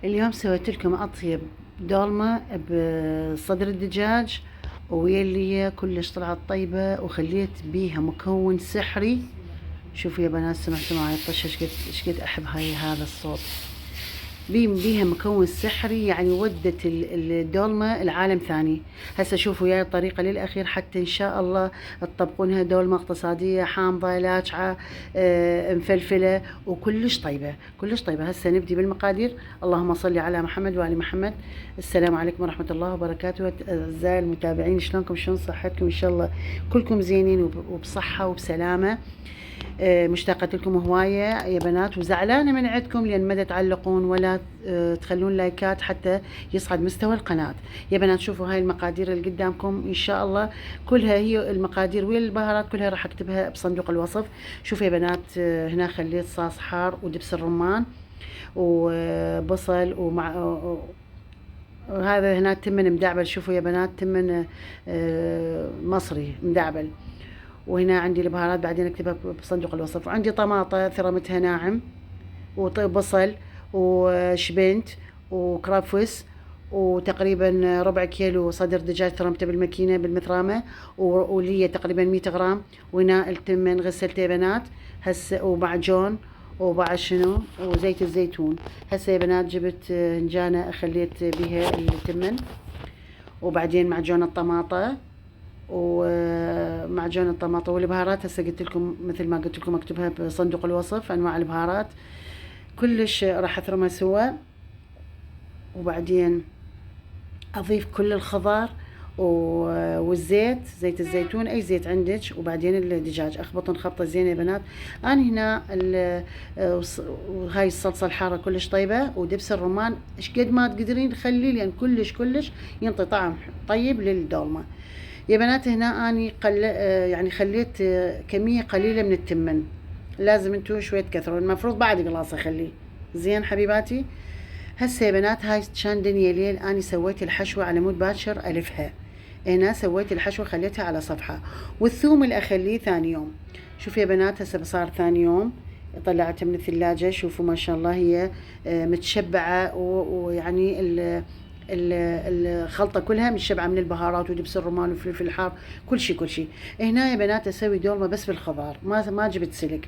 اليوم سويت لكم أطيب دولمة بصدر الدجاج، ويلي كلش طلعت طيبة، وخليت بيها مكون سحري. شوفوا يا بنات، سمعتوا معي الطشة شقد أحب هذا الصوت. بيها مكون سحري، يعني ودت الدولمة العالم ثاني. هسه شوفوا وياي الطريقة للأخير، حتى إن شاء الله تطبقونها دولمة اقتصادية حامضة لاجعة مفلفلة وكلش طيبة كلش طيبة. هسه نبدي بالمقادير. اللهم صل على محمد وآل محمد. السلام عليكم ورحمة الله وبركاته. أعزائي المتابعين، شلونكم؟ شلون صحتكم؟ إن شاء الله كلكم زينين وبصحة وبسلامة. مشتاقة لكم هواية يا بنات، وزعلانة من عندكم لأن ما تعلقون ولا تخلون لايكات حتى يصعد مستوى القناة. يا بنات شوفوا هاي المقادير اللي قدامكم إن شاء الله كلها، هي المقادير والبهارات كلها راح أكتبها بصندوق الوصف. شوفوا يا بنات، هنا خليت صاص حار ودبس الرمان وبصل وهذا هنا تمن مدعبل. شوفوا يا بنات، تمن مصري مدعبل. وهنا عندي البهارات بعدين اكتبها بصندوق الوصف. وعندي طماطة ثرمتها ناعم، وبصل وشبنت وكرفس، وتقريبا ربع كيلو صدر دجاج ثرمته بالماكينة بالمثرامة، ولي تقريبا 100 غرام. وهنا التمن غسلته يا بنات هسه، ومعجون، وبعد شنو، وزيت الزيتون. هسه يا بنات جبت هنجانة خليت بها التمن، وبعدين معجون الطماطة ومعجون الطماطم والبهارات. هسه قلت لكم مثل ما قلت لكم اكتبها بصندوق الوصف انواع البهارات كلش، راح اثرمها سوا. وبعدين اضيف كل الخضار والزيت، زيت الزيتون اي زيت عندك، وبعدين الدجاج اخبطن خبطه زينه يا بنات. انا هنا هاي الصلصه الحاره كلش طيبه، ودبس الرمان ايش قد ما تقدرين خليه، لان كلش ينطي طعم طيب للدولمه يا بنات. هنا اني يعني خليت كميه قليله من التمن، لازم انتو شويه تكثروا، المفروض بعد قلاصه خليه زين حبيباتي. هسه يا بنات هاي كان دنيا ليل اني سويت الحشوه على مود باكر الفها. هنا سويت الحشوه خليتها على صفحه، والثوم اللي اخليه ثاني يوم. شوفوا يا بنات هسه صار ثاني يوم طلعتها من الثلاجه. شوفوا ما شاء الله هي متشبعه، ويعني الخلطه كلها متشبعه من البهارات ودبس الرمان وفلفل الحار، كل شيء. هنا يا بنات اسوي دولمه بس بالخضار، ما جبت سلق.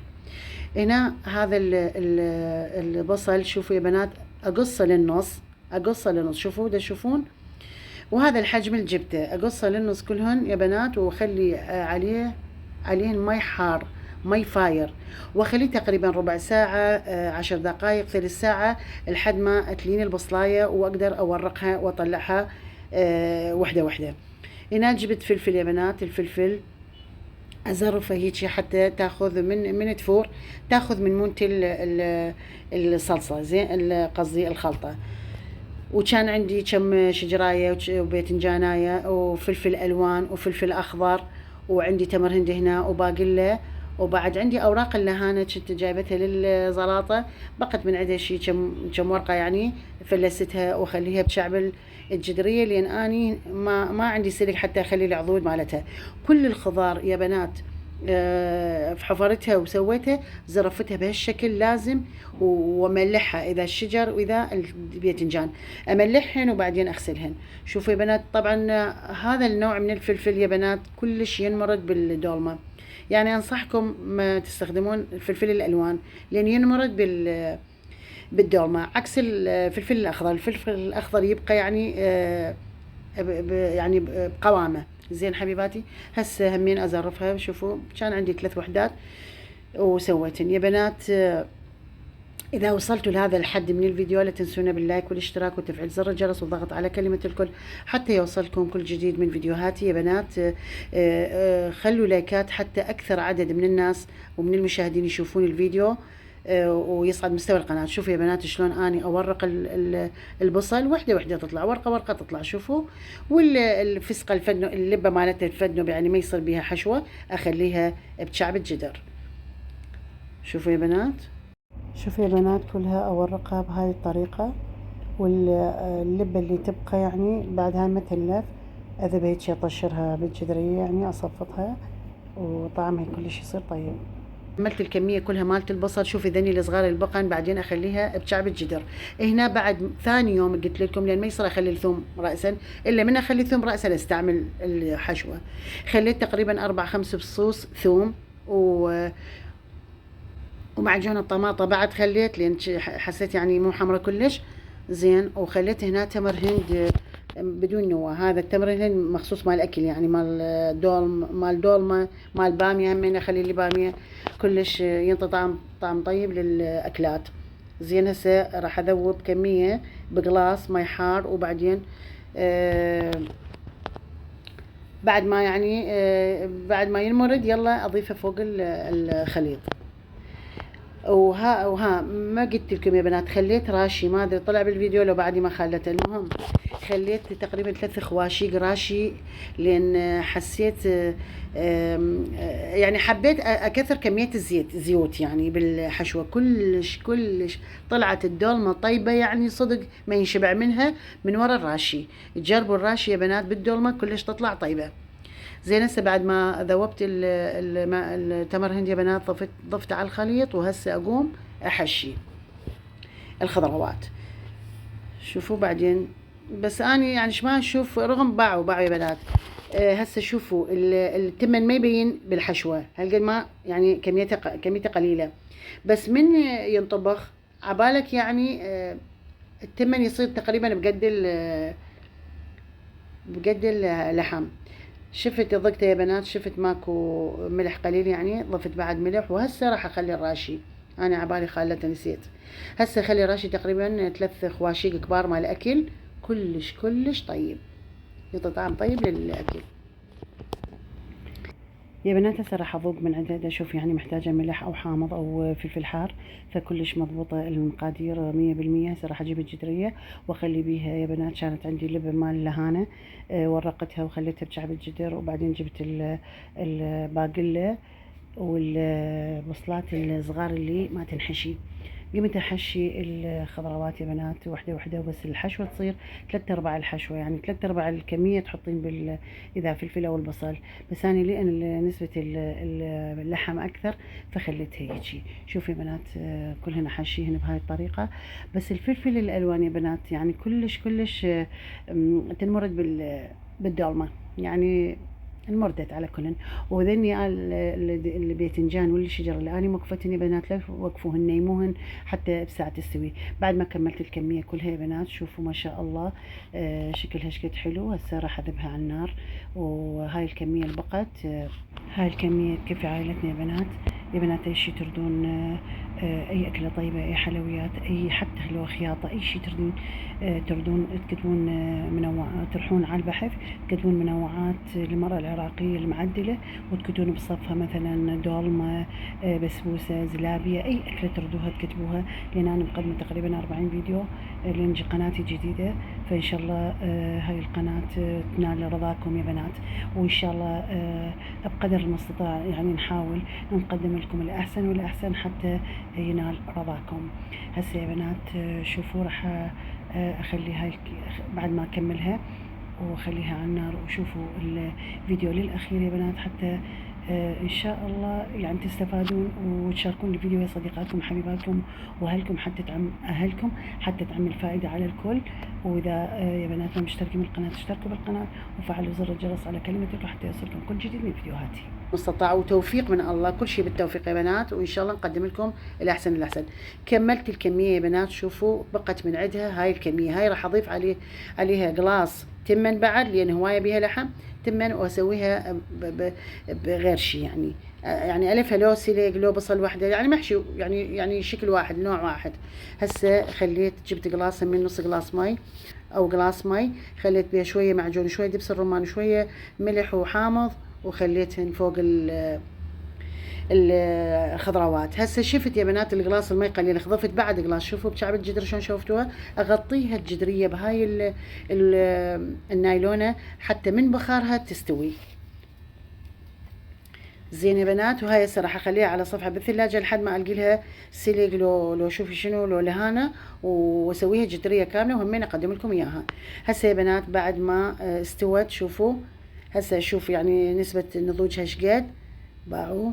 هنا هذا البصل شوفوا يا بنات اقصه للنص، شوفوا ده تشوفون. وهذا الحجم اللي جبته اقصه للنص كلهن يا بنات، واخلي عليهن مي حار، مي فاير، واخليه تقريبا ربع ساعة 10 دقائق ثلث ساعة لحد ما تلين البصلاية، واقدر اورقها واطلعها وحدة. هنا جبت فلفل يا بنات، الفلفل ازرفه هيك حتى تاخذ من تفور، تاخذ من مونت الصلصة زين، قصدي الخلطة. وكان عندي كم شجراية وباذنجاناية وفلفل الوان وفلفل اخضر، وعندي تمر هندي هنا وباقله، وبعد عندي اوراق اللهانه كنت جايبتها للزلاطه، بقت من عندها شي كم ورقه يعني، فلستها واخليها بشعب الجدريه، لان اني ما عندي سلك حتى اخلي العضود مالتها. كل الخضار يا بنات في حفرتها وسويتها، زرفتها بهالشكل لازم، وملحها اذا الشجر واذا الباذنجان املحهن وبعدين اغسلهن. شوفوا يا بنات، طبعا هذا النوع من الفلفل يا بنات كلش ينمرد بالدولمه، يعني انصحكم ما تستخدمون الفلفل الالوان لان ينمرد بالدولمه، عكس الفلفل الاخضر. الفلفل الاخضر يبقى يعني يعني بقوامه زين حبيباتي. هسه همين ازرفها. شوفوا كان عندي 3 وحدات وسويتن يا بنات. إذا وصلتوا لهذا الحد من الفيديو لا تنسونا باللايك والاشتراك وتفعيل زر الجرس والضغط على كلمة الكل حتى يوصلكم كل جديد من فيديوهاتي يا بنات. خلوا لايكات حتى أكثر عدد من الناس ومن المشاهدين يشوفون الفيديو ويصعد مستوى القناة. شوفوا يا بنات شلون أني أورق البصل وحدة تطلع، ورقة تطلع. شوفوا، والفسقة الفدنو اللبة مالتها الفدنو يعني ما يصير بيها حشوة، أخليها بشعب الجدر. شوفوا يا بنات، شوفوا يا بنات كلها اورقها بهاي الطريقة، واللبة اللي تبقى يعني بعدها ما تلف اذا هيك اطشرها بالجدرية، يعني اصفطها وطعمها كلش يصير طيب. عملت الكمية كلها مالت البصل. شوفي ذني الصغار البقن بعدين اخليها بكعب الجدر. هنا بعد ثاني يوم قلت لكم لان ما يصير اخلي الثوم راسا، الا من اخلي الثوم راسا استعمل الحشوة. خليت تقريبا 4-5 فصوص ثوم ومعجون الطماطة بعد خليت لان حسيت يعني مو حمرة كلش زين. وخليت هنا تمر هند بدون نوى. هذا التمر الهند مخصوص مال الاكل يعني مال دولمة مال بامية. همين اخلي لي بامية كلش ينطي طعم طيب للاكلات. زين هسه راح اذوب كمية بقلاص مي حار وبعدين بعد ما يعني بعد ما ينمرد يلا اضيفه فوق الخليط. وها ما قلت لكم يا بنات خليت راشي، ما ادري طلع بالفيديو لو بعدي ما خلته. المهم خليت تقريبا 3 خواشيق راشي لان حسيت يعني حبيت اكثر كمية زيوت يعني بالحشوة. كلش طلعت الدولمة طيبة يعني صدق ما ينشبع منها من ورا الراشي. تجربوا الراشي يا بنات بالدولمة كلش تطلع طيبة. زين هسه بعد ما ذوبت التمر هند يا بنات ضفت على الخليط. وهسه اقوم احشي الخضروات. شوفوا بعدين بس اني يعني ما اشوف رغم باعوا يا بنات. هسه شوفوا التمن ما يبين بالحشوة هالقد ما يعني كميته قليلة. بس من ينطبخ عبالك يعني التمن يصير تقريبا بقد اللحم. شفت ضقته يا بنات، شفت ماكو ملح قليل يعني ضفت بعد ملح. وهسه راح اخلي الراشي، انا عبالي خالته نسيت. هسه اخلي الراشي تقريبا 3 خواشيق كبار مال اكل كلش طيب، يعطي طعم طيب للاكل يا بنات. هسه راح اذوق من عندها اشوف يعني محتاجه ملح او حامض او فلفل حار. فكلش مضبوطه المقادير 100%. هسه راح اجيب الجدريه واخلي بيها يا بنات. كانت عندي لبن مال لهانه ورقتها وخليتها بشعب الجدر. وبعدين جبت الباقله والبصلات الصغار اللي ما تنحشي. قمت احشي الخضروات يا بنات وحده وحده. وبس الحشوه تصير 3/4 الحشوه يعني 3/4 الكميه تحطين اذا فلفل او البصل. بس انا لان نسبه اللحم اكثر فخليتها هيجي. شوفوا يا بنات كلهن حاشيهن بهاي الطريقه. بس الفلفل الالوان يا بنات يعني كلش تنمرد بالدولمه يعني انمردت على كلن. وذني الباذنجان والشجر اللي اني وقفتن يا بنات لا وقفوهن نيموهن حتى بساعة تستوي. بعد ما كملت الكمية كلها يا بنات شوفوا ما شاء الله شكلها شكد حلو. هسه راح اذبها على النار. وهاي الكمية اللي بقت هاي الكمية تكفي عائلتنا يا بنات. يا بنات اي شي تردون اي اكله طيبه اي حلويات اي حتى لو خياطه اي شي تردون تكتبون تروحون على البحث تكتبون منوعات للمرأة العراقية المعدلة وتكتبون بصفها مثلا دولمة بسبوسة زلابية اي اكلة تردوها تكتبوها. لان انا مقدمة تقريبا 40 فيديو لان قناتي جديدة. فان شاء الله هاي القناة تنال رضاكم يا بنات. وان شاء الله بقدر المستطاع يعني نحاول نقدم لكم الاحسن والاحسن حتى ينال رضاكم. هسه يا بنات شوفوا راح اخلي هاي بعد ما اكملها واخليها على النار. وشوفوا الفيديو للاخير يا بنات حتى ان شاء الله يعني تستفادون وتشاركون الفيديو يا صديقاتكم حبيباتكم واهلكم حتى تعمل فائده على الكل. واذا يا بنات ما مشتركين بالقناه اشتركوا بالقناه وفعلوا زر الجرس على كلمه حتى يوصلكم كل جديد من فيديوهاتي. مستطاع وتوفيق من الله، كل شيء بالتوفيق يا بنات. وان شاء الله نقدم لكم الاحسن. كملت الكميه يا بنات. شوفوا بقت من عندها هاي الكميه. هاي راح اضيف عليها قلاص تمن بعد لان هوايه بيها لحم تمن. واسويها بغير شيء يعني الفها لو سليق لو بصل وحده يعني محشي يعني شكل واحد نوع واحد. هسه جبت قلاص من نص قلاص مي او قلاص مي. خليت بيها شويه معجون شويه دبس الرمان شويه ملح وحامض وخليتهن فوق الخضروات. هسه شفت يا بنات القلاص المي قليل ضفت بعد قلاص. شوفوا بشعب الجدر شلون شوفتوها. اغطيها الجدريه بهاي النايلونه حتى من بخارها تستوي زين يا بنات. وهاي هسه راح اخليها على صفحه بالثلاجه لحد ما القي لها سلق لو شوفي شنو لو لهانه واسويها جدريه كامله وهمين اقدم لكم اياها. هسه يا بنات بعد ما استوت شوفوا. هسه شوف يعني نسبه نضوجها شقد باعوا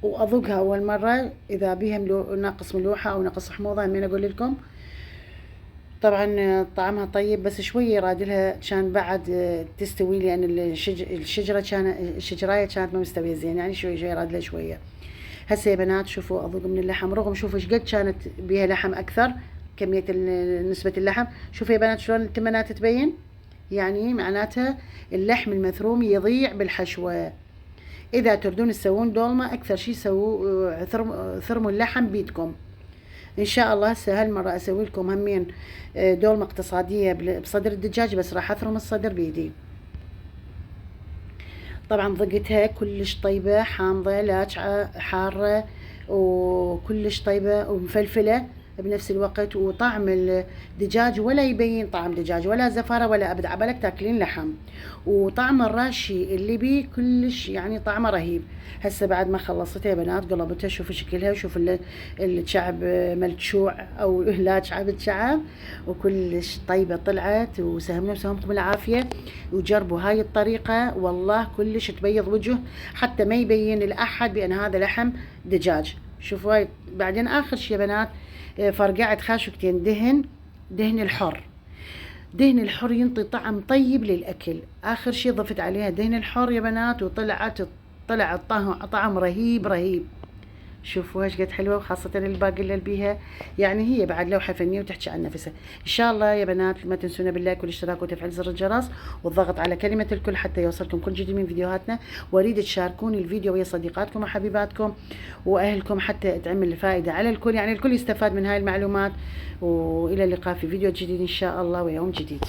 واذوقها اول مره اذا بيها ناقص ملوحه او ناقص حموضه. همين اقول لكم طبعا طعمها طيب، بس شويه يرادلها كان بعد تستوي، لان الشجرايه كانت ما مستويه زين، يعني شويه يرادلها شويه. هسه يا بنات شوفوا اذوق من اللحم، رغم شوفوا ايش قد كانت بيها لحم اكثر، كميه نسبه اللحم. شوفوا يا بنات شلون التمنات تبين، يعني معناتها اللحم المثروم يضيع بالحشوه. اذا تردون تسوون دولمه اكثر شيء سووا ثرموا اللحم بيدكم ان شاء الله. هسه هالمره اسوي لكم همين دولمه اقتصاديه بصدر الدجاج، بس راح اثرم الصدر بيدي. طبعا ضقتها كلش طيبه، حامضه لاجعه حاره، وكلش طيبه ومفلفله بنفس الوقت، وطعم الدجاج ولا يبين طعم دجاج ولا زفاره ولا ابد، عبالك تاكلين لحم. وطعم الراشي اللي بيه كلش يعني طعمه رهيب. هسه بعد ما خلصتها يا بنات قلبتها، شوفوا شكلها، شوفوا الشعب ملتشوع او لاجعه بالشعب، وكلش طيبه طلعت. وسهمنا وسهمكم العافيه، وجربوا هاي الطريقه والله كلش تبيض وجه، حتى ما يبين الاحد بان هذا لحم دجاج. شوفوا هاي. بعدين اخر شي يا بنات فرقعت خاشوقتين دهن الحر. دهن الحر ينطي طعم طيب للأكل. آخر شي ضفت عليها دهن الحر يا بنات، طلع طعم رهيب رهيب. شوفوا ايش قد حلوه، وخاصة الباقي اللي بيها، يعني هي بعد لوحة فنية وتحكي عن نفسها. ان شاء الله يا بنات ما تنسونا باللايك والاشتراك وتفعيل زر الجرس والضغط على كلمة الكل حتى يوصلكم كل جديد من فيديوهاتنا. واريد تشاركوني الفيديو ويا صديقاتكم وحبيباتكم واهلكم حتى تعمل الفائدة على الكل، يعني الكل يستفاد من هاي المعلومات. والى اللقاء في فيديو جديد ان شاء الله ويوم جديد.